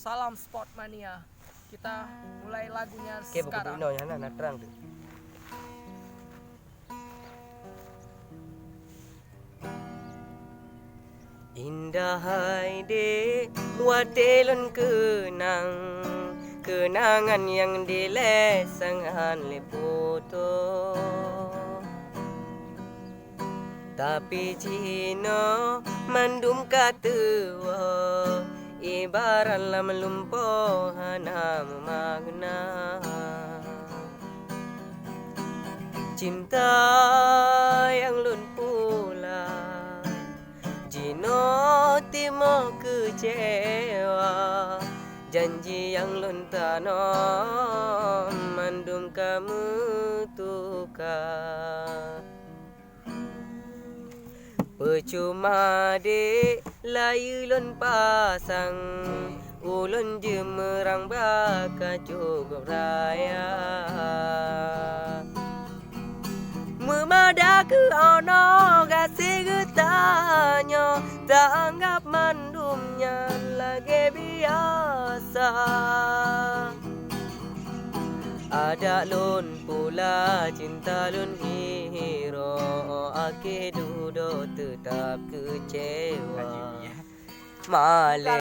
Salam Sportmania. Kita mulai lagunya Oke, buku sekarang. Pino ya, nah terang tuh. Indah hai de watelon kenang, kenangan yang dilesangkan lepoto. Tapi Cino mandum katua, ibarat lam lumpuh hanam magna. Cinta yang lun pula, Cino timo kecewa. Janji yang lun tanam mandum kamu tukar. Percuma de layu lon pasang, ulun jemerang baka cukup raya. Memada ke ono kasih getanya, tak anggap mandumnya lagi biasa. Ada lun pula cinta lun hero, ake dudo tetap kecewa. Male